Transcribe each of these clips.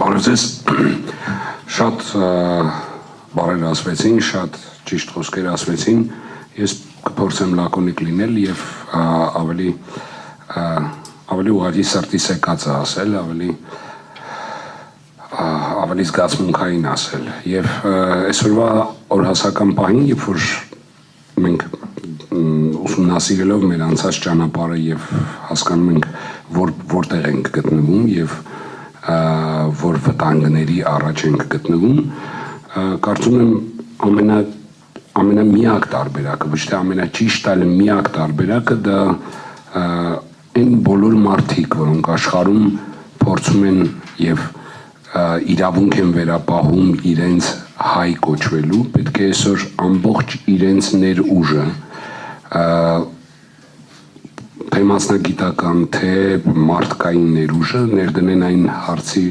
Բարև ձեզ, շատ բարեր ասվեցին, շատ ճիշտ խոսքեր ասվեցին, ես կփորձեմ լակոնիկ լինել և ավելի ուղղակի սրտի սեկած ասել, ավելի զգացմունքային ասել և այսօրվա օրհասական պահին, երբ որ մենք ուսումնասիրելով մեր անցած ճանապարհը և հասկանում ենք, որտեղ ենք գտնվում և որ վտանգների առաջ ենք գտնվում, կարծում եմ ամենամիակ տարբերակը, ոչ թե ամենաճիշտ, այլ միակ տարբերակը դա այն բոլոր մարդիկ, որոնք աշխարհում փորձում են և իրավունք են վերապահում իրենց հայ կոչվելու, պետք է այսօր ամբողջ իրենց ներուժը, թե մասնագիտական, թե մարդկային ներուժը ներդնեն այն հարցի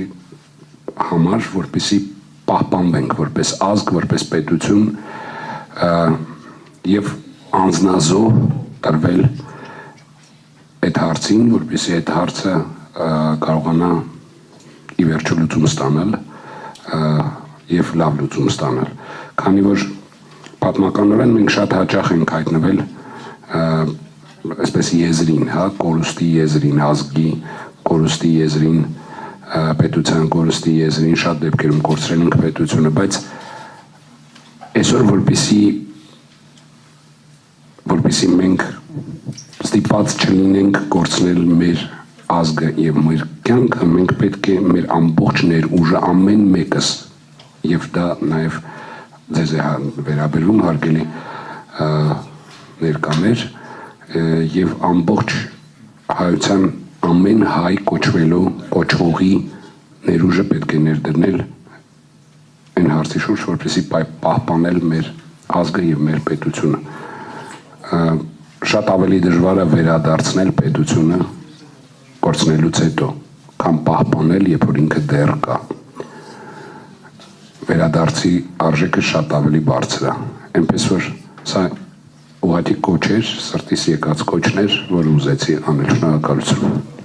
համար, որպեսզի պահպանվենք որպես ազգ, որպես պետություն և անձնազոհ տրվել այդ հարցին, որպեսզի այդ հարցը կարողանա ի վերջո լուծում ստանալ և լավ լուծում ստանալ, քանի որ պատմականորեն մենք շատ հաճախ ենք հայտնվել այսպես եզրին, կորուստի եզրին, ազգի կորուստի եզրին, պետության կորուստի եզրին, շատ դեպքերում կորցրել ենք պետությունը, բայց այսօր որպեսզի մենք ստիպված չլինենք կորցնել մեր ազգը և մեր կյանքը, մենք պետք է մեր ամբողջ ներուժը ամեն մեկս և դա նաև ձեզ է վերաբերվում հարգելի ներկաներ և ամբողջ հայության ամեն հայ կոչվողի ներուժը պետք է ներդնել այն հարցի շուրջ, որպեսզի պահպանել մեր ազգը և մեր պետությունը։ Շատ ավելի դժվար է վերադարձնել պետությունը կորցնելուց հետո, քան պահպանել, երբ որ ինքը դեռ կա։ Վերադարձի արժեքը շատ ավելի բարձր է, այնպես որ սա ուղղակի կոչ էր, սրտիս եկած կոչն էր, որ ուզեցի անել, շնորհակալություն։